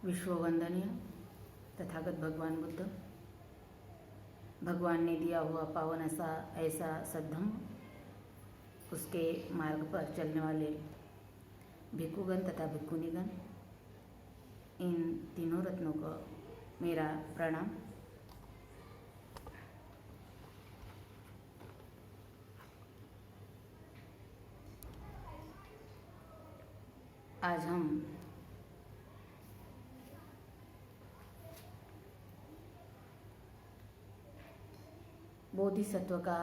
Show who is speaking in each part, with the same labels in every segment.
Speaker 1: विश्ववंदनीय तथागत भगवान बुद्ध, भगवान ने दिया हुआ पावन ऐसा सद्धम्म, उसके मार्ग पर चलने वाले भिक्षुगण तथा भिक्षुणीगण, इन तीनों रत्नों को मेरा प्रणाम। आज हम बोधिसत्व का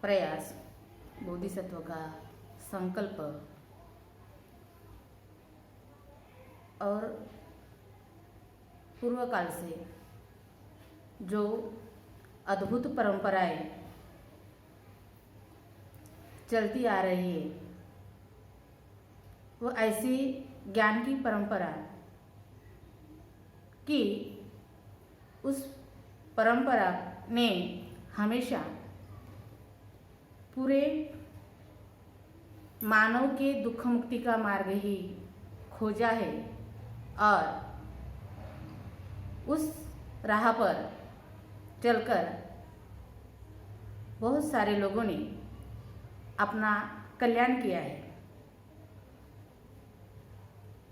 Speaker 1: प्रयास, बोधिसत्व का संकल्प और पूर्व काल से जो अद्भुत परंपराएं चलती आ रही है, वो ऐसी ज्ञान की परंपरा कि उस परंपरा ने हमेशा पूरे मानव के दुख मुक्ति का मार्ग ही खोजा है और उस राह पर चलकर बहुत सारे लोगों ने अपना कल्याण किया है।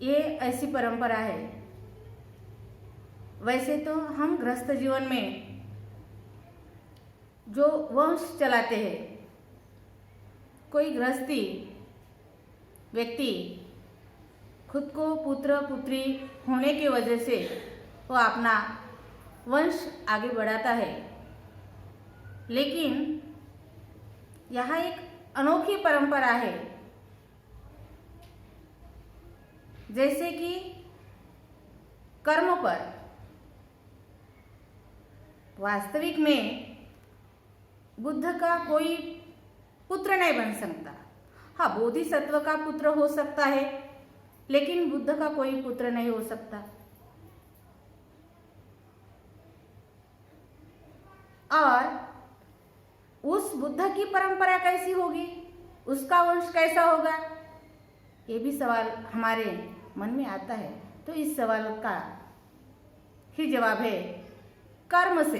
Speaker 1: ये ऐसी परंपरा है। वैसे तो हम गृहस्थ जीवन में जो वंश चलाते हैं, कोई गृहस्थी व्यक्ति खुद को पुत्र पुत्री होने की वजह से वो अपना वंश आगे बढ़ाता है, लेकिन यहाँ एक अनोखी परंपरा है। जैसे कि कर्म पर वास्तविक में बुद्ध का कोई पुत्र नहीं बन सकता। हाँ, बोधिसत्व का पुत्र हो सकता है, लेकिन बुद्ध का कोई पुत्र नहीं हो सकता। और उस बुद्ध की परंपरा कैसी होगी, उसका वंश कैसा होगा, ये भी सवाल हमारे मन में आता है। तो इस सवाल का ही जवाब है कर्म से।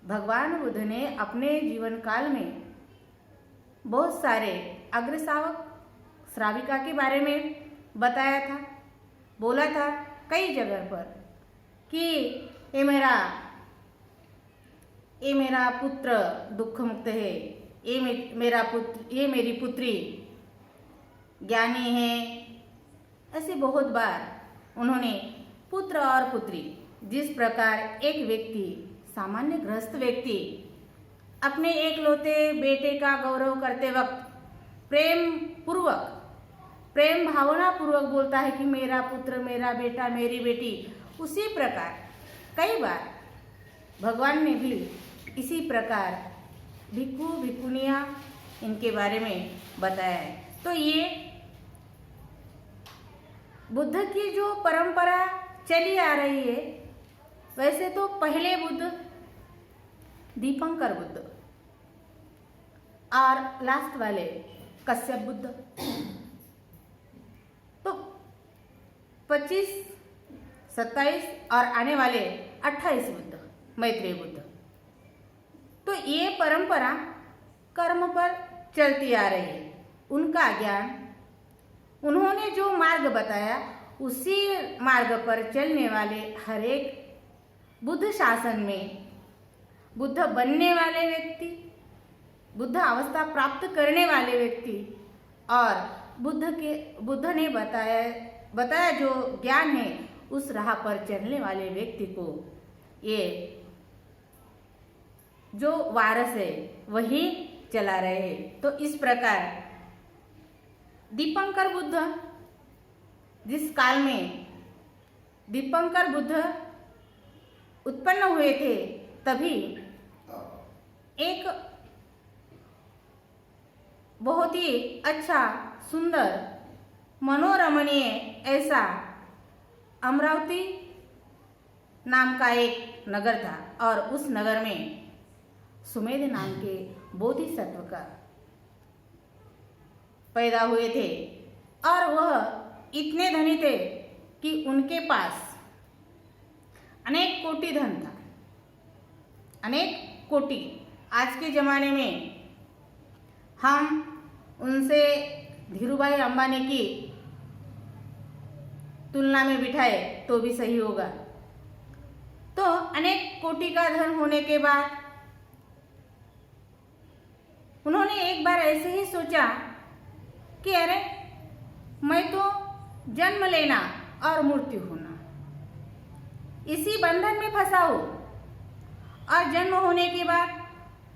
Speaker 1: भगवान बुद्ध ने अपने जीवन काल में बहुत सारे अग्रश्रावक श्राविका के बारे में बताया था, बोला था कई जगह पर कि ये मेरा पुत्र दुख मुक्त है, ये मेरी पुत्री ज्ञानी है। ऐसे बहुत बार उन्होंने पुत्र और पुत्री, जिस प्रकार एक व्यक्ति, सामान्य गृहस्थ व्यक्ति अपने एकलौते बेटे का गौरव करते वक्त प्रेम भावना पूर्वक बोलता है कि मेरा पुत्र, मेरा बेटा, मेरी बेटी, उसी प्रकार कई बार भगवान ने भी इसी प्रकार भिक्षु भिक्षुणियाँ इनके बारे में बताया है। तो ये बुद्ध की जो परंपरा चली आ रही है, वैसे तो पहले बुद्ध दीपंकर बुद्ध और लास्ट वाले कश्यप बुद्ध, तो 25, 27 और आने वाले 28 बुद्ध, मैत्रेय बुद्ध। तो ये परंपरा कर्म पर चलती आ रही है। उनका ज्ञान, उन्होंने जो मार्ग बताया, उसी मार्ग पर चलने वाले हर एक बुद्ध शासन में बुद्ध बनने वाले व्यक्ति, बुद्ध अवस्था प्राप्त करने वाले व्यक्ति और बुद्ध ने बताया जो ज्ञान है, उस राह पर चलने वाले व्यक्ति को ये जो वारस है वही चला रहे हैं। तो इस प्रकार दीपंकर बुद्ध, जिस काल में दीपंकर बुद्ध उत्पन्न हुए थे, तभी एक बहुत ही अच्छा, सुंदर, मनोरमणीय ऐसा अमरावती नाम का एक नगर था और उस नगर में सुमेध नाम के बोधिसत्व का पैदा हुए थे और वह इतने धनी थे कि उनके पास अनेक कोटि धन था, अनेक कोटि। आज के ज़माने में हम उनसे धीरूभाई अंबानी की तुलना में बिठाए तो भी सही होगा। तो अनेक कोटि का धन होने के बाद उन्होंने एक बार ऐसे ही सोचा कि अरे मैं तो जन्म लेना और मृत्यु होना इसी बंधन में फंसा हूँ। और जन्म होने के बाद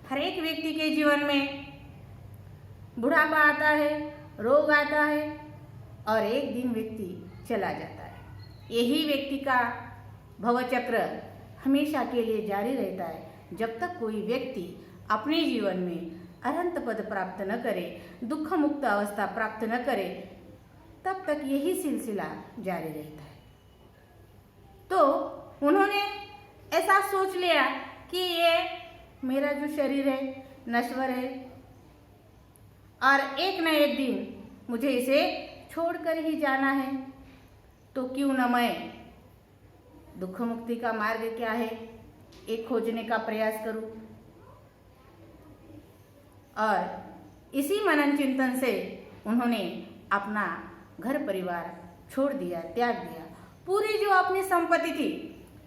Speaker 1: हर एक व्यक्ति के जीवन में बुढ़ापा आता है, रोग आता है और एक दिन व्यक्ति चला जाता है। यही व्यक्ति का भवचक्र हमेशा के लिए जारी रहता है जब तक कोई व्यक्ति अपने जीवन में अनंत पद प्राप्त न करे, दुख मुक्त अवस्था प्राप्त न करे, तब तक यही सिलसिला जारी रहता है। तो उन्होंने ऐसा सोच लिया कि ये मेरा जो शरीर है नश्वर है और एक न एक दिन मुझे इसे छोड़कर ही जाना है, तो क्यों न मैं दुख मुक्ति का मार्ग क्या है एक खोजने का प्रयास करूं। और इसी मनन चिंतन से उन्होंने अपना घर परिवार छोड़ दिया, त्याग दिया। पूरी जो अपनी संपत्ति थी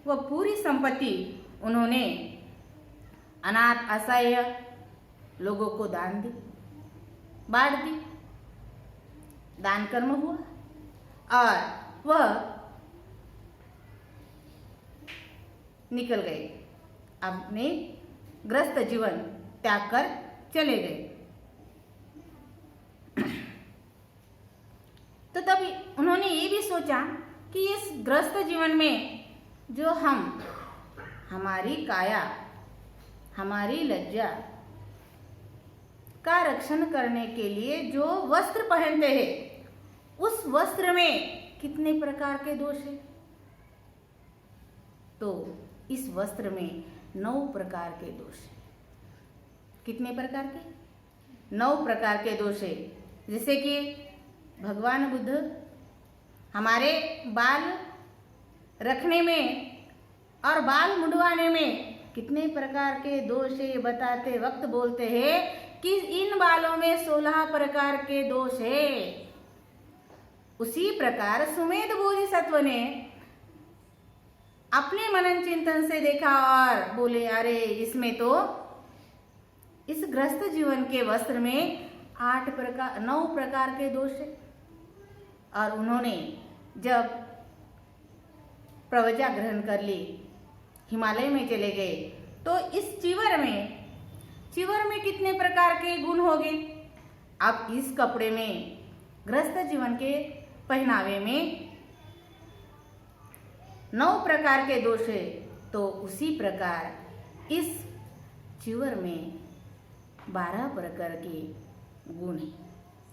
Speaker 1: वह पूरी संपत्ति उन्होंने अनाथ असहाय लोगों को दान दी, बांट दी, दान कर्म हुआ और वह निकल गए, अपने ग्रस्त जीवन त्याग कर चले गए। तो तब उन्होंने ये भी सोचा कि इस ग्रस्त जीवन में जो हमारी काया, हमारी लज्जा का रक्षण करने के लिए जो वस्त्र पहनते हैं, उस वस्त्र में कितने प्रकार के दोष हैं। तो इस वस्त्र में 9 प्रकार के दोष हैं। कितने प्रकार के? 9 प्रकार के दोष है। जैसे कि भगवान बुद्ध हमारे बाल रखने में और बाल मुंडवाने में कितने प्रकार के दोष है बताते वक्त बोलते हैं कि इन बालों में 16 प्रकार के दोष है। उसी प्रकार सुमेध बोधिसत्व ने अपने मनन चिंतन से देखा और बोले अरे इसमें तो इस ग्रस्त जीवन के वस्त्र में 9 प्रकार के दोष है। और उन्होंने जब प्रवजा ग्रहण कर ली, हिमालय में चले गए, तो इस चिवर में कितने प्रकार के गुण हो गए। अब इस कपड़े में ग्रस्त जीवन के पहनावे में 9 प्रकार के दोष है, तो उसी प्रकार इस चिवर में 12 प्रकार के गुण है।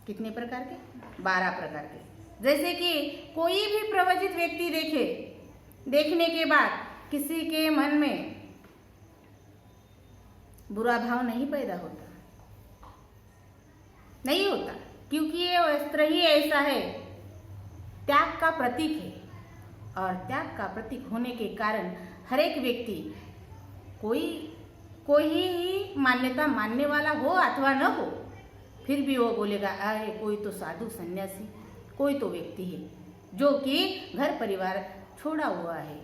Speaker 1: कितने प्रकार के? 12 प्रकार के। जैसे कि कोई भी प्रवचित व्यक्ति देखने के बाद किसी के मन में बुरा भाव नहीं पैदा होता, नहीं होता, क्योंकि ये वस्त्र ही ऐसा है, त्याग का प्रतीक है। और त्याग का प्रतीक होने के कारण हर एक व्यक्ति कोई ही मान्यता मानने वाला हो अथवा न हो, फिर भी वो बोलेगा अरे कोई तो साधु सन्यासी, कोई तो व्यक्ति है जो कि घर परिवार छोड़ा हुआ है,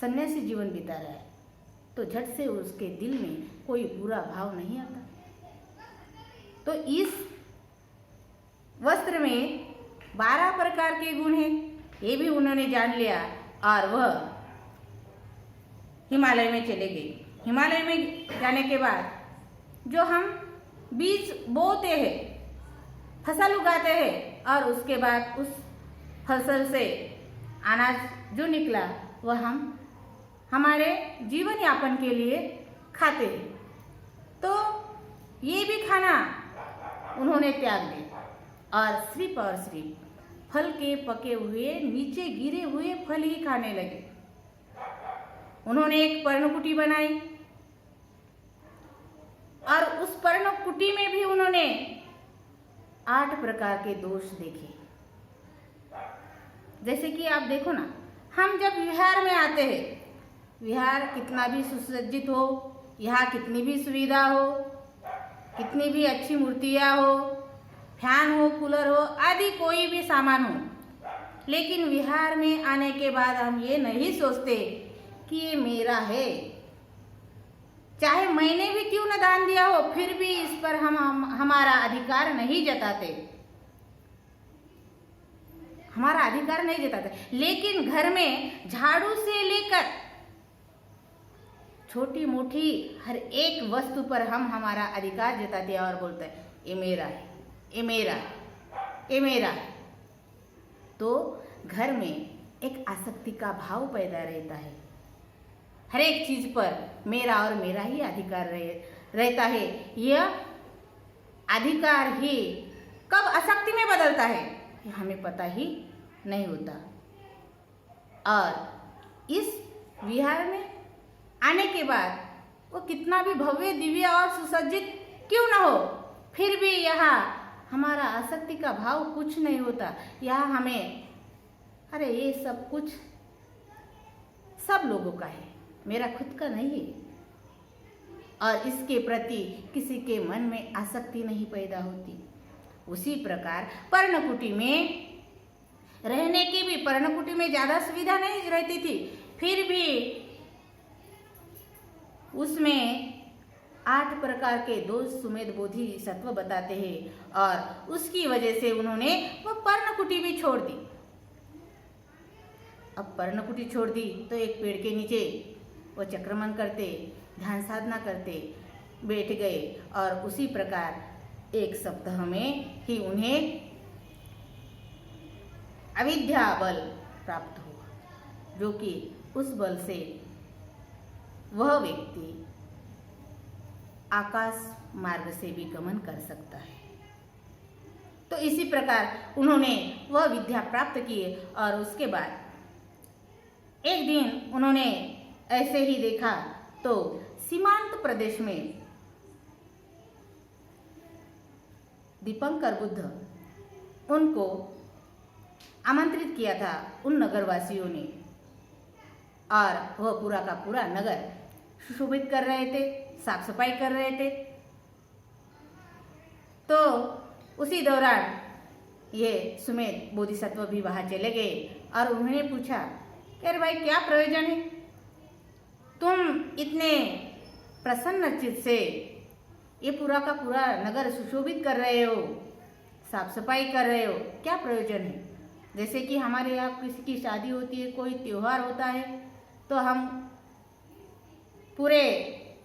Speaker 1: सन्यासी जीवन बिता रहा है, तो झट से उसके दिल में कोई बुरा भाव नहीं आता। तो इस वस्त्र में 12 प्रकार के गुण हैं, ये भी उन्होंने जान लिया और वह हिमालय में चले गए। हिमालय में जाने के बाद जो हम बीज बोते हैं, फसल उगाते हैं और उसके बाद उस फसल से अनाज जो निकला वह हम हमारे जीवन यापन के लिए खाते हैं। तो ये भी खाना उन्होंने त्याग दिया और सिर्फ फल के पके हुए नीचे गिरे हुए फल ही खाने लगे। उन्होंने एक पर्णकुटी बनाई और उस पर्णकुटी में भी उन्होंने 8 प्रकार के दोष देखे। जैसे कि आप देखो ना, हम जब विहार में आते हैं, विहार कितना भी सुसज्जित हो, यहाँ कितनी भी सुविधा हो, कितनी भी अच्छी मूर्तियाँ हो, फैन हो, कूलर हो, आदि कोई भी सामान हो, लेकिन विहार में आने के बाद हम ये नहीं सोचते कि ये मेरा है। चाहे मैंने भी क्यों न दान दिया हो, फिर भी इस पर हम हमारा अधिकार नहीं जताते, हमारा अधिकार नहीं जताते। लेकिन घर में झाड़ू से लेकर छोटी मोटी हर एक वस्तु पर हम हमारा अधिकार जताते हैं और बोलते हैं ये मेरा है, ये मेरा है, ये मेरा है। तो घर में एक आसक्ति का भाव पैदा रहता है। हर एक चीज पर मेरा और मेरा ही अधिकार रहता है। यह अधिकार ही कब आसक्ति में बदलता है ये हमें पता ही नहीं होता। और इस विहार में आने के बाद वो कितना भी भव्य, दिव्य और सुसज्जित क्यों न हो, फिर भी यहाँ हमारा आसक्ति का भाव कुछ नहीं होता। यहाँ हमें अरे ये सब कुछ सब लोगों का है, मेरा खुद का नहीं है, और इसके प्रति किसी के मन में आसक्ति नहीं पैदा होती। उसी प्रकार पर्णकुटी में रहने की भी, पर्णकुटी में ज़्यादा सुविधा नहीं रहती थी, फिर भी उसमें 8 प्रकार के दोष सुमेध बोधिसत्व बताते हैं, और उसकी वजह से उन्होंने वह पर्णकुटी भी छोड़ दी। अब पर्णकुटी छोड़ दी तो एक पेड़ के नीचे वो चक्रमण करते, ध्यान साधना करते बैठ गए, और उसी प्रकार एक सप्ताह में ही उन्हें अविद्या बल प्राप्त हुआ, जो कि उस बल से वह व्यक्ति आकाश मार्ग से भी गमन कर सकता है। तो इसी प्रकार उन्होंने वह विद्या प्राप्त की, और उसके बाद एक दिन उन्होंने ऐसे ही देखा तो सीमांत प्रदेश में दीपंकर बुद्ध उनको आमंत्रित किया था उन नगरवासियों ने, और वह पूरा का पूरा नगर सुशोभित कर रहे थे, साफ सफाई कर रहे थे। तो उसी दौरान ये सुमेध बोधिसत्व भी वहां चले गए, और उन्होंने पूछा कि अरे भाई क्या प्रयोजन है, तुम इतने प्रसन्न चित्त से ये पूरा का पूरा नगर सुशोभित कर रहे हो, साफ सफाई कर रहे हो, क्या प्रयोजन है। जैसे कि हमारे यहाँ किसी की शादी होती है, कोई त्योहार होता है, तो हम पूरे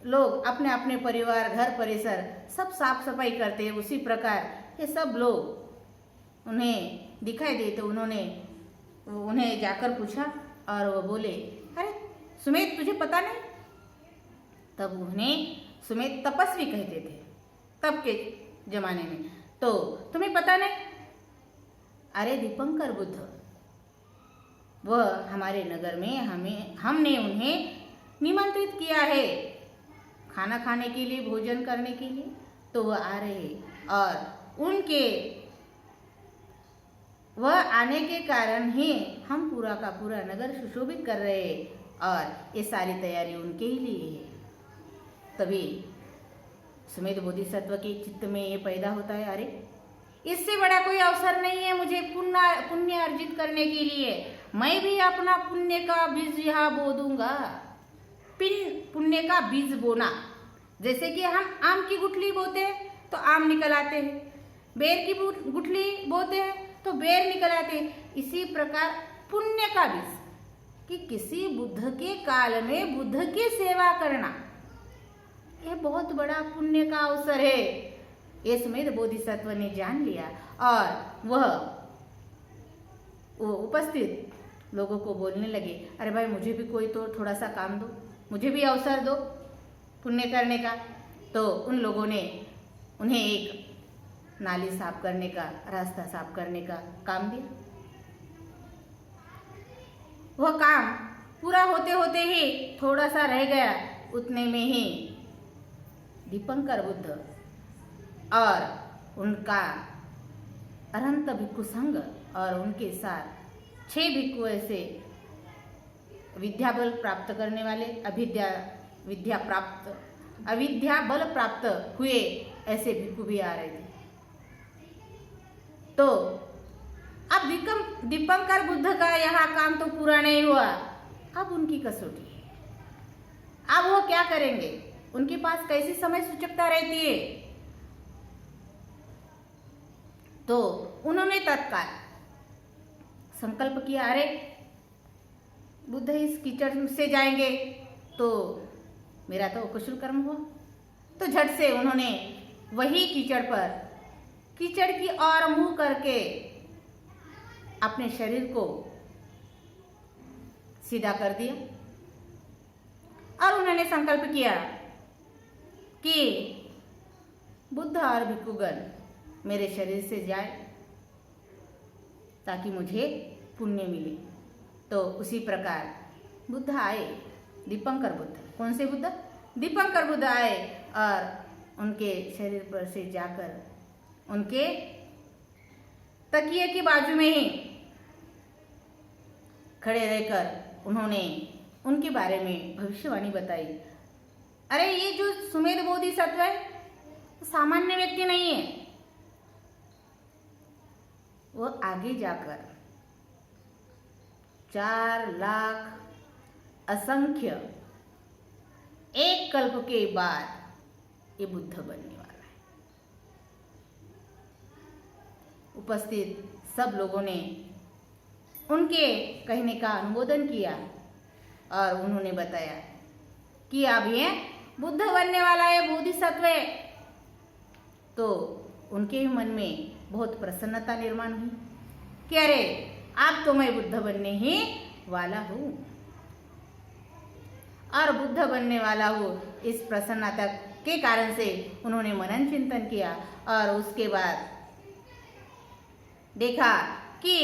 Speaker 1: लोग अपने अपने परिवार, घर परिसर सब साफ सफाई करते हैं, उसी प्रकार ये सब लोग उन्हें दिखाई दे। तो उन्होंने उन्हें जाकर पूछा, और वो बोले अरे सुमेध तुझे पता नहीं। तब उन्हें सुमेध तपस्वी कहते थे तब के जमाने में, तो तुम्हें पता नहीं। अरे दीपंकर बुद्ध वह हमारे नगर में हमने उन्हें निमंत्रित किया है खाना खाने के लिए, भोजन करने के लिए, तो वह आ रहे हैं, और उनके वह आने के कारण ही हम पूरा का पूरा नगर सुशोभित कर रहे हैं, और ये सारी तैयारी उनके ही लिए है। तभी सुमेध बोधिसत्व के चित्त में ये पैदा होता है, अरे इससे बड़ा कोई अवसर नहीं है मुझे पुण्य अर्जित करने के लिए, मैं भी अपना पुण्य का बीज यहाँ बो दूंगा। पुण्य का बीज बोना, जैसे कि हम आम की गुठली बोते हैं तो आम निकल आते हैं, बेर की गुठली बोते हैं तो बेर निकल आते हैं। इसी प्रकार पुण्य का बीज, कि किसी बुद्ध के काल में बुद्ध की सेवा करना, यह बहुत बड़ा पुण्य का अवसर है। ये सुमेध बोधिसत्व ने जान लिया, और वह उपस्थित लोगों को बोलने लगे, अरे भाई मुझे भी कोई तो थोड़ा सा काम दो, मुझे भी अवसर दो पुण्य करने का। तो उन लोगों ने उन्हें एक नाली साफ करने का, रास्ता साफ करने का काम दिया। वह काम पूरा होते होते ही थोड़ा सा रह गया, उतने में ही दीपंकर बुद्ध और उनका अनंत भिक्षु संघ और उनके साथ 6 भिक्षु ऐसे विद्या बल प्राप्त करने वाले, अविद्या बल प्राप्त हुए ऐसे भिक्षु भी आ रहे थे। तो अब दीपंकर बुद्ध का यहाँ काम तो पूरा नहीं हुआ, अब उनकी कसौटी है। अब वो क्या करेंगे? उनके पास कैसी समय सूचकता रहती है? तो उन्होंने तत्काल संकल्प किया, अरे बुद्ध इस कीचड़ से जाएंगे तो मेरा तो कुशल कर्म हुआ। तो झट से उन्होंने वही कीचड़ पर कीचड़ की ओर मुंह करके अपने शरीर को सीधा कर दिया और उन्होंने संकल्प किया कि बुद्ध और भिक्षुगण मेरे शरीर से जाए ताकि मुझे पुण्य मिले। तो उसी प्रकार बुद्ध आए, दीपंकर बुद्ध। कौन से बुद्ध? दीपंकर बुद्ध आए और उनके शरीर पर से जाकर उनके तकिए की बाजू में ही खड़े रहकर उन्होंने उनके बारे में भविष्यवाणी बताई। अरे ये जो सुमेध बोधिसत्व है सामान्य व्यक्ति नहीं है, वो आगे जाकर 4 लाख असंख्य एक कल्प के बाद ये बुद्ध बनने वाला है। उपस्थित सब लोगों ने उनके कहने का अनुमोदन किया और उन्होंने बताया कि अब ये बुद्ध बनने वाला है, बोधिसत्व है। तो उनके मन में बहुत प्रसन्नता निर्माण हुई कि अरे अब तो मैं बुद्ध बनने ही वाला हूँ और बुद्ध बनने वाला हूँ। इस प्रसन्नता के कारण से उन्होंने मनन चिंतन किया और उसके बाद देखा कि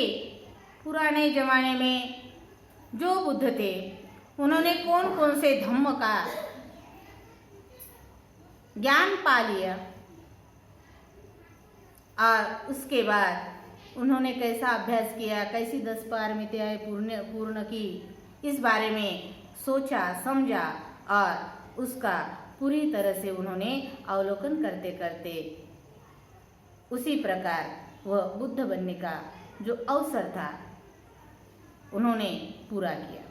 Speaker 1: पुराने जमाने में जो बुद्ध थे उन्होंने कौन कौन से धम्म का ज्ञान पा लिया और उसके बाद उन्होंने कैसा अभ्यास किया, कैसी 10 पारमिताएं पूर्ण की, इस बारे में सोचा समझा और उसका पूरी तरह से उन्होंने अवलोकन करते करते उसी प्रकार वह बुद्ध बनने का जो अवसर था उन्होंने पूरा किया।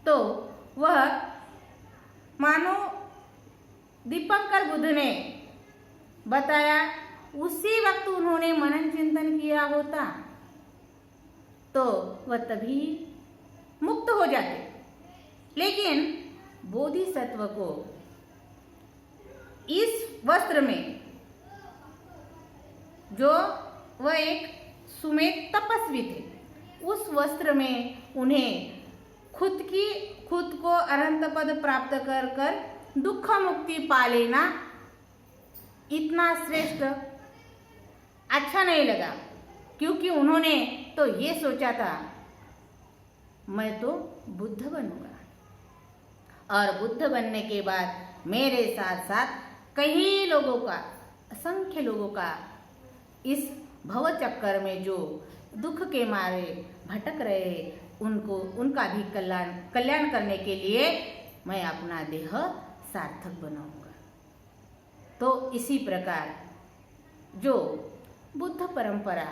Speaker 1: तो वह मानो दीपंकर बुद्ध ने बताया उसी वक्त उन्होंने मनन चिंतन किया होता तो वह तभी मुक्त हो जाते। लेकिन बोधिसत्व को इस वस्त्र में, जो वह एक सुमेध तपस्वी थे, उस वस्त्र में उन्हें खुद को अनंत पद प्राप्त कर कर दुख मुक्ति पा लेना इतना श्रेष्ठ अच्छा नहीं लगा, क्योंकि उन्होंने तो ये सोचा था मैं तो बुद्ध बनूंगा और बुद्ध बनने के बाद मेरे साथ साथ कई लोगों का, असंख्य लोगों का इस भव चक्कर में जो दुख के मारे भटक रहे उनका भी कल्याण करने के लिए मैं अपना देह सार्थक बनाऊंगा। तो इसी प्रकार जो बुद्ध परंपरा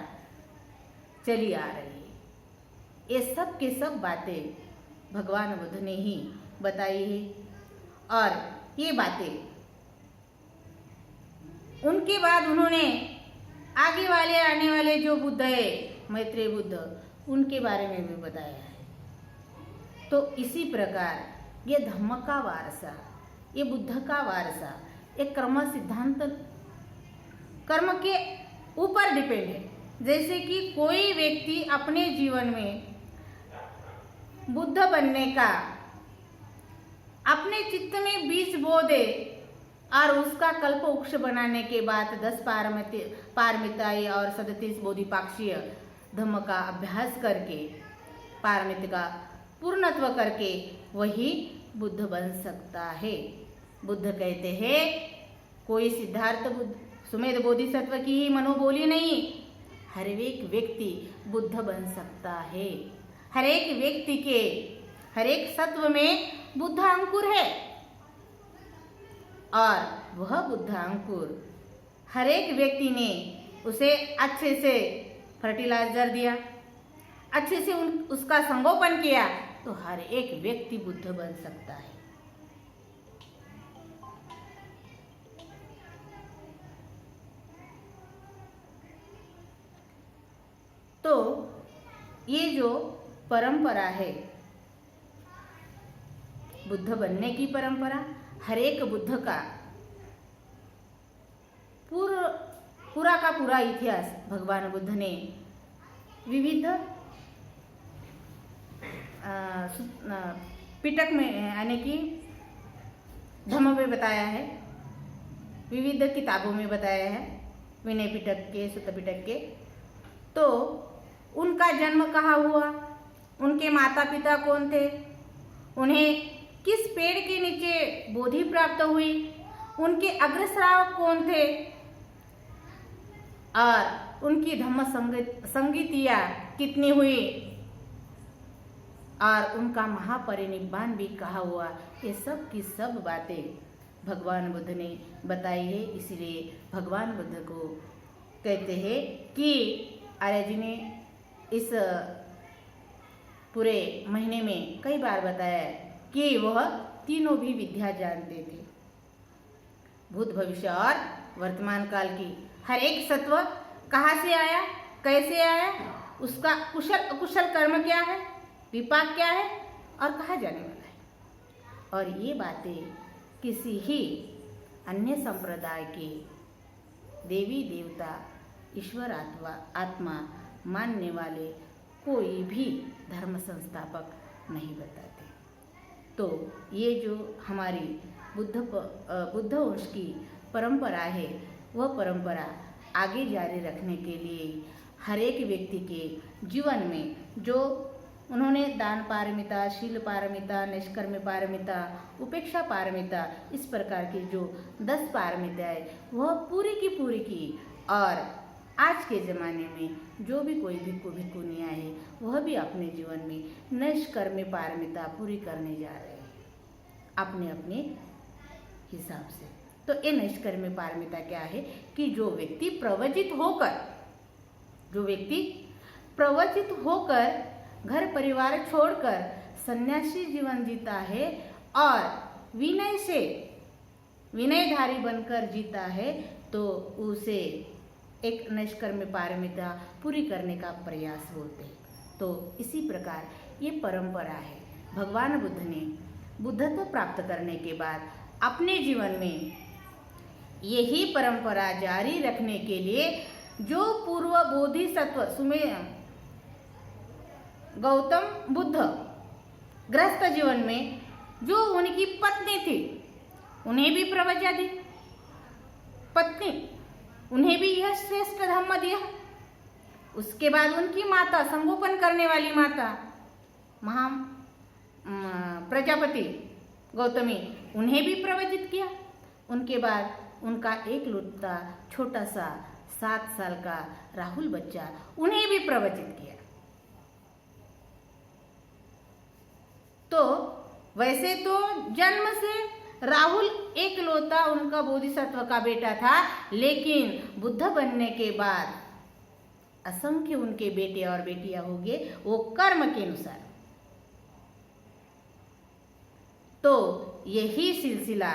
Speaker 1: चली आ रही है, ये सब के सब बातें भगवान बुद्ध ने ही बताई है और ये बातें उनके बाद उन्होंने आगे वाले आने वाले जो बुद्ध है, मैत्रेय बुद्ध, उनके बारे में भी बताया है। तो इसी प्रकार ये धम्म का वारसा, ये बुद्ध का वारसा, एक कर्म सिद्धांत कर्म के ऊपर डिपेंड है। जैसे कि कोई व्यक्ति अपने जीवन में बुद्ध बनने का अपने चित्त में बीज बो दे और उसका कल्प वृक्ष बनाने के बाद 10 पारमिताएं और 37 बोधिपाक्षीय धम्म का अभ्यास करके पारमित का पूर्णत्व करके वही बुद्ध बन सकता है। बुद्ध कहते हैं कोई सिद्धार्थ बुद्ध सुमेध बोधिसत्व की ही मनोबोली नहीं, हर एक व्यक्ति बुद्ध बन सकता है। हर एक व्यक्ति के हर एक सत्व में बुद्ध अंकुर है और वह बुद्ध अंकुर हर एक व्यक्ति ने उसे अच्छे से फर्टिलाइजर दिया, अच्छे से उसका संगोपन किया तो हर एक व्यक्ति बुद्ध बन सकता है। तो ये जो परंपरा है, बुद्ध बनने की परंपरा, हर एक बुद्ध का पूरा का पूरा इतिहास भगवान बुद्ध ने विविध पिटक में यानी कि धम्म में बताया है, विविध किताबों में बताया है, विनय पिटक के, सुत्त पिटक के। तो उनका जन्म कहाँ हुआ, उनके माता पिता कौन थे, उन्हें किस पेड़ के नीचे बोधि प्राप्त हुई, उनके अग्रश्रावक कौन थे और उनकी धम्म संगीतियाँ कितनी हुई और उनका महापरिनिब्बान भी कहाँ हुआ, ये सब की सब बातें भगवान बुद्ध ने बताई है। इसलिए भगवान बुद्ध को कहते हैं कि आर्य जी ने इस पूरे महीने में कई बार बताया कि वह तीनों भी विद्या जानते थे, भूत भविष्य और वर्तमान काल की। हर एक सत्व कहाँ से आया, कैसे आया, उसका कुशल अकुशल कर्म क्या है, विपाक क्या है और कहाँ जाने वाला है। और ये बातें किसी ही अन्य संप्रदाय के देवी देवता ईश्वर आत्मा मानने वाले कोई भी धर्म संस्थापक नहीं बताते। तो ये जो हमारी बुद्ध वंश की परंपरा है, वह परंपरा आगे जारी रखने के लिए हर एक व्यक्ति के जीवन में जो उन्होंने दान पारमिता, शील पारमिता, निष्कर्म पारमिता, उपेक्षा पारमिता, इस प्रकार की जो 10 पारमिताएं वह पूरी की और आज के ज़माने में जो भी कोई भिक्खुनियाँ है वह भी अपने जीवन में निष्कर्म पारमिता पूरी करने जा रहे हैं अपने अपने हिसाब से। तो ये निष्कर्म पारमिता क्या है कि जो व्यक्ति प्रवचित होकर घर परिवार छोड़कर सन्यासी जीवन जीता है और विनयधारी बनकर जीता है, तो उसे एक निष्कर्म पारमिता पूरी करने का प्रयास होते हैं। तो इसी प्रकार ये परंपरा है। भगवान बुद्ध ने बुद्धत्व प्राप्त करने के बाद अपने जीवन में यही परंपरा जारी रखने के लिए जो पूर्व बोधिसत्व गौतम बुद्ध गृहस्थ जीवन में जो उनकी पत्नी थी उन्हें भी प्रवचन दी, पत्नी उन्हें भी यह श्रेष्ठ धम्म दिया। उसके बाद उनकी माता, संगोपन करने वाली माता महा प्रजापति गौतमी, उन्हें भी प्रवचित किया। उनके बाद उनका एक लुट्टा छोटा सा 7 साल का राहुल बच्चा, उन्हें भी प्रवचित किया। तो वैसे तो जन्म से राहुल एक लौता उनका बोधिसत्व का बेटा था, लेकिन बुद्ध बनने के बाद असंख्य उनके बेटे और बेटियां हो गए, वो कर्म के अनुसार। तो यही सिलसिला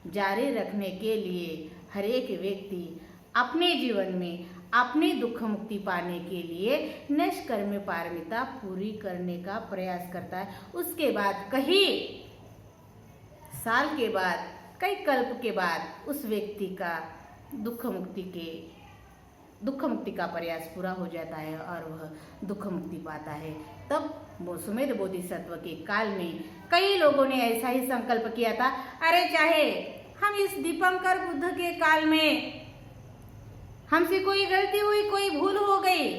Speaker 1: जारी रखने के लिए हर एक व्यक्ति अपने जीवन में अपनी दुख मुक्ति पाने के लिए निष्कर्म पारमिता पूरी करने का प्रयास करता है। उसके बाद कई साल के बाद, कई कल्प के बाद उस व्यक्ति का दुख मुक्ति का प्रयास पूरा हो जाता है और वह दुख मुक्ति पाता है। तब सुमेध बोधिसत्व के काल में कई लोगों ने ऐसा ही संकल्प किया था, अरे चाहे हम इस दीपंकर बुद्ध के काल में हमसे कोई गलती हुई, कोई भूल हो गई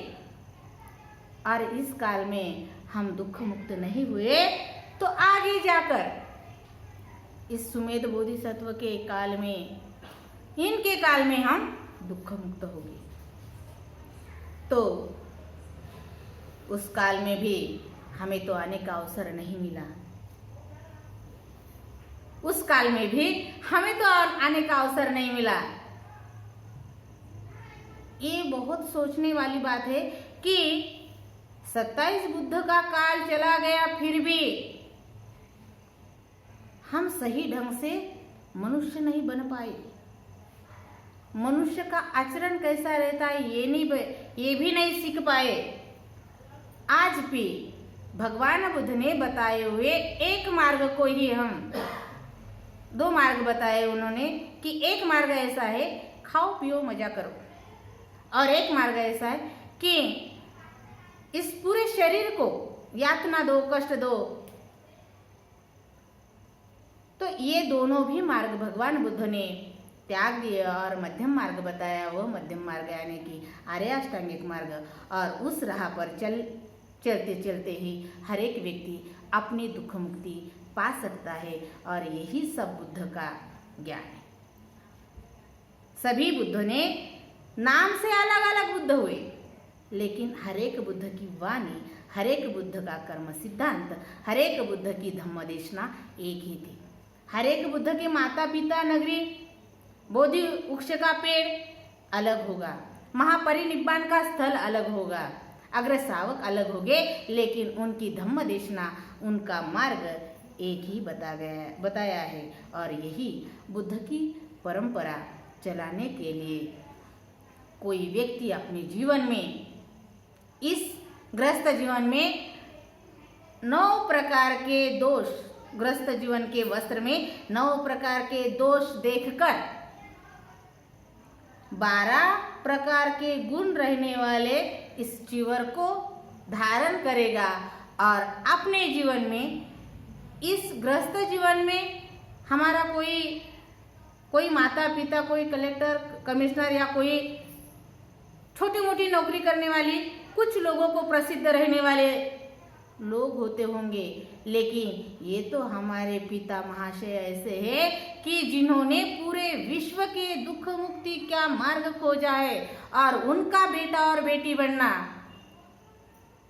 Speaker 1: और इस काल में हम दुख मुक्त नहीं हुए, तो आगे जाकर इस सुमेध बोधिसत्व के काल में, इनके काल में हम दुख मुक्त होंगे। तो उस काल में भी हमें तो आने का अवसर नहीं मिला। उस काल में भी हमें तो आने का अवसर नहीं मिला। ये बहुत सोचने वाली बात है कि 27 बुद्ध का काल चला गया, फिर भी हम सही ढंग से मनुष्य नहीं बन पाए। मनुष्य का आचरण कैसा रहता है ये भी नहीं सीख पाए। आज भी भगवान बुद्ध ने बताए हुए एक मार्ग को ही हम, 2 मार्ग बताए उन्होंने कि एक मार्ग ऐसा है खाओ पियो मजा करो, और एक मार्ग ऐसा है कि इस पूरे शरीर को यातना दो, कष्ट दो। तो ये दोनों भी मार्ग भगवान बुद्ध ने त्याग दिए और मध्यम मार्ग बताया। वह मध्यम मार्ग यानी कि आर्य अष्टांगिक मार्ग। और उस राह पर चलते चलते ही हर एक व्यक्ति अपनी दुख मुक्ति पा सकता है, और यही सब बुद्ध का ज्ञान है। सभी बुद्ध ने नाम से अलग अलग बुद्ध हुए, लेकिन हर एक बुद्ध की वाणी, हर एक बुद्ध का कर्म सिद्धांत, हर एक बुद्ध की धम्म देशना एक ही थी। हर एक बुद्ध के माता पिता, नगरी, बोधि वृक्ष का पेड़ अलग होगा, महापरिनिब्बाण का स्थल अलग होगा, अग्र श्रावक अलग होंगे, लेकिन उनकी धम्म देशना, उनका मार्ग एक ही बताया है। और यही बुद्ध की परंपरा चलाने के लिए कोई व्यक्ति अपने जीवन में, इस ग्रस्त जीवन में 9 प्रकार के दोष, ग्रस्त जीवन के वस्त्र में 9 प्रकार के दोष देखकर 12 प्रकार के गुण रहने वाले इस चिवर को धारण करेगा, और अपने जीवन में, इस ग्रस्त जीवन में हमारा कोई माता पिता, कोई कलेक्टर, कमिश्नर या कोई छोटी मोटी नौकरी करने वाली, कुछ लोगों को प्रसिद्ध रहने वाले लोग होते होंगे, लेकिन ये तो हमारे पिता महाशय ऐसे हैं कि जिन्होंने पूरे विश्व के दुख मुक्ति का मार्ग खोजा है, और उनका बेटा और बेटी बनना,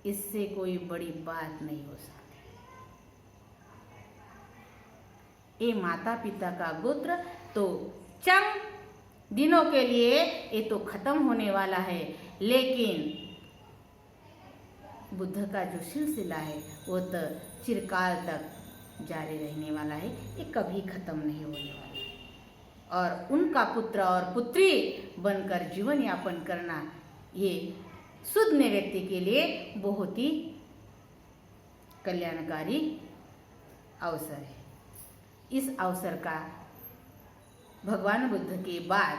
Speaker 1: इससे कोई बड़ी बात नहीं हो सकती। ये माता पिता का गोत्र तो चंद दिनों के लिए ये तो खत्म होने वाला है, लेकिन बुद्ध का जो सिलसिला है वो तो चिरकाल तक जारी रहने वाला है, ये कभी खत्म नहीं होने वाला है। और उनका पुत्र और पुत्री बनकर जीवन यापन करना, ये शुद्ध व्यक्ति के लिए बहुत ही कल्याणकारी अवसर है। इस अवसर का भगवान बुद्ध के बाद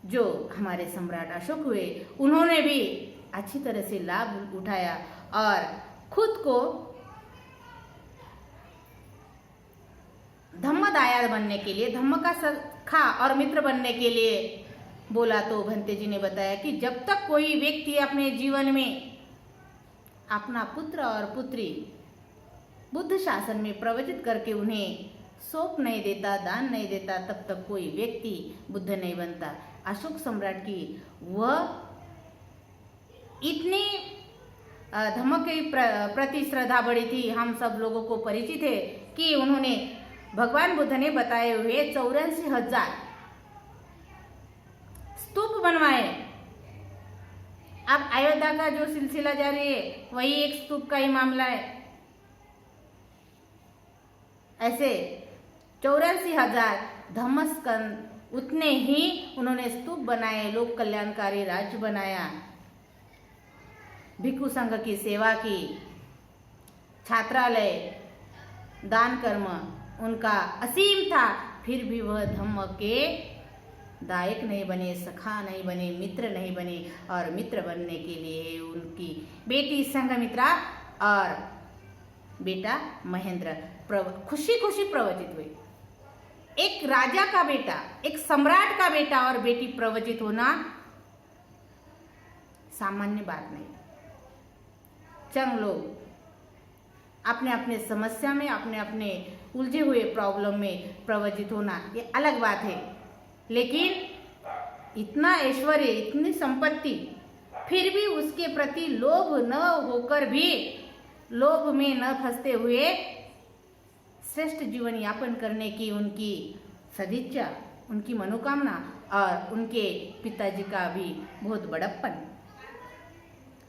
Speaker 1: जो हमारे सम्राट अशोक हुए, उन्होंने भी अच्छी तरह से लाभ उठाया और खुद को धम्मदाया बनने के लिए, धम्म का सखा और मित्र बनने के लिए बोला। तो भंते जी ने बताया कि जब तक कोई व्यक्ति अपने जीवन में अपना पुत्र और पुत्री बुद्ध शासन में प्रवचित करके उन्हें सौंप नहीं देता, दान नहीं देता, तब तक कोई व्यक्ति बुद्ध नहीं बनता। अशोक सम्राट की वह इतनी धम्म के प्रति श्रद्धा बड़ी थी, हम सब लोगों को परिचित है कि उन्होंने भगवान बुद्ध ने बताए हुए 84,000 स्तूप बनवाए। अब अयोध्या का जो सिलसिला जारी है वही एक स्तूप का ही मामला है। ऐसे 84,000 धम्मस्कंद, उतने ही उन्होंने स्तूप बनाए, लोक कल्याणकारी राज्य बनाया, भिक्षु संघ की सेवा की, छात्रालय, दान कर्म उनका असीम था। फिर भी वह धम्म के दायक नहीं बने, सखा नहीं बने, मित्र नहीं बने। और मित्र बनने के लिए उनकी बेटी संघमित्रा और बेटा महेंद्र खुशी खुशी प्रवचित हुए। एक राजा का बेटा, एक सम्राट का बेटा और बेटी प्रवचित होना सामान्य बात नहीं। चंद लोग अपने अपने समस्या में, अपने अपने उलझे हुए प्रॉब्लम में प्रवचित होना ये अलग बात है, लेकिन इतना ऐश्वर्य, इतनी संपत्ति फिर भी उसके प्रति लोभ न होकर भी, लोभ में न फंसते हुए श्रेष्ठ जीवन यापन करने की उनकी सदिच्छा, उनकी मनोकामना और उनके पिताजी का भी बहुत बड़प्पन,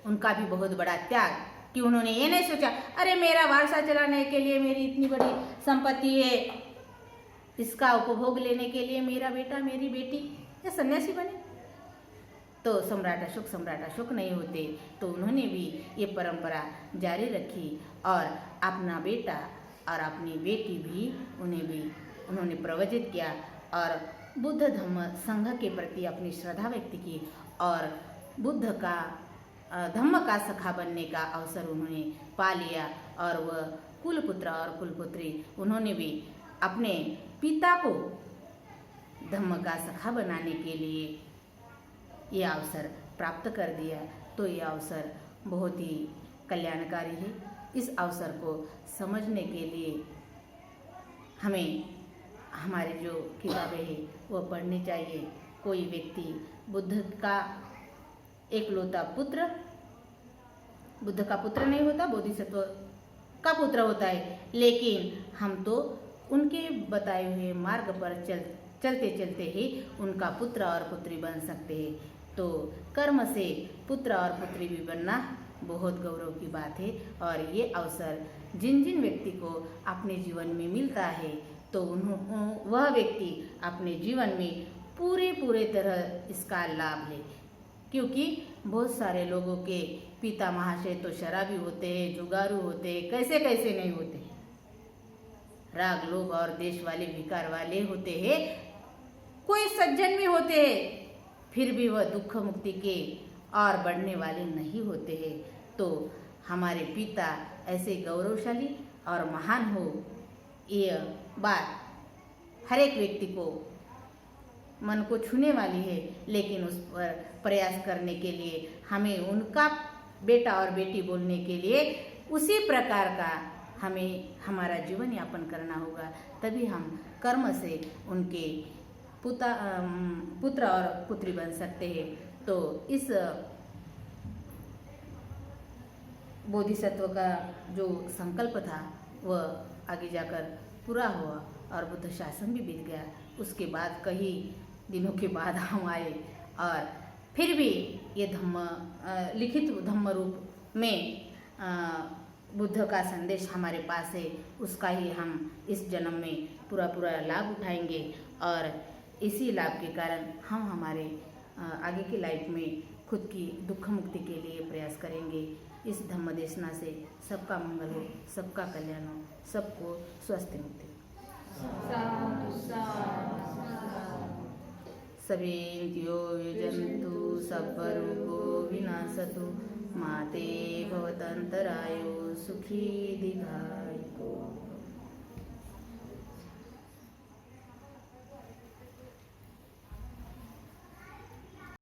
Speaker 1: उनका भी बहुत बड़ा त्याग कि उन्होंने ये नहीं सोचा अरे मेरा वारसा चलाने के लिए मेरी इतनी बड़ी संपत्ति है, इसका उपभोग लेने के लिए मेरा बेटा मेरी बेटी ये सन्यासी बने तो सम्राट अशोक नहीं होते। तो उन्होंने भी ये परंपरा जारी रखी और अपना बेटा और अपनी बेटी भी उन्होंने प्रवचित किया और बुद्ध धम्म संघ के प्रति अपनी श्रद्धा व्यक्त की और बुद्ध का धम्म का सखा बनने का अवसर उन्होंने पा लिया और वह कुलपुत्र और कुलपुत्री उन्होंने भी अपने पिता को धम्म का सखा बनाने के लिए यह अवसर प्राप्त कर दिया। तो यह अवसर बहुत ही कल्याणकारी है। इस अवसर को समझने के लिए हमें हमारी जो किताबें हैं वह पढ़नी चाहिए। कोई व्यक्ति बुद्ध का एकलौता पुत्र, बुद्ध का पुत्र नहीं होता, बोधिसत्व का पुत्र होता है, लेकिन हम तो उनके बताए हुए मार्ग पर चलते चलते ही उनका पुत्र और पुत्री बन सकते हैं। तो कर्म से पुत्र और पुत्री भी बनना बहुत गौरव की बात है और ये अवसर जिन जिन व्यक्ति को अपने जीवन में मिलता है तो वह व्यक्ति अपने जीवन में पूरे तरह इसका लाभ ले, क्योंकि बहुत सारे लोगों के पिता महाशय तो शराबी होते हैं, जुगारू होते हैं, कैसे कैसे नहीं होते, राग लोभ और देश वाले विकार वाले होते हैं, कोई सज्जन भी होते हैं, फिर भी वह दुख मुक्ति के और बढ़ने वाले नहीं होते हैं। तो हमारे पिता ऐसे गौरवशाली और महान हो, यह बात हर एक व्यक्ति को मन को छूने वाली है, लेकिन उस पर प्रयास करने के लिए हमें उनका बेटा और बेटी बोलने के लिए उसी प्रकार का हमें हमारा जीवन यापन करना होगा, तभी हम कर्म से उनके पुत्र और पुत्री बन सकते हैं। तो इस बोधिसत्व का जो संकल्प था वह आगे जाकर पूरा हुआ और बुद्ध शासन भी बीत गया। उसके बाद कई दिनों के बाद हम आए और फिर भी ये लिखित धम्म रूप में बुद्ध का संदेश हमारे पास है, उसका ही हम इस जन्म में पूरा लाभ उठाएंगे और इसी लाभ के कारण हम हमारे आगे की लाइफ में खुद की दुख मुक्ति के लिए प्रयास करेंगे। इस धम्म देशना से सबका मंगल हो, सबका कल्याण हो, सबको स्वस्थ मुक्ति। सवेन्द्यो युजन्तु सब्बरोगो विनाशतु माते भवतन्तरायो सुखी दीर्घायुः।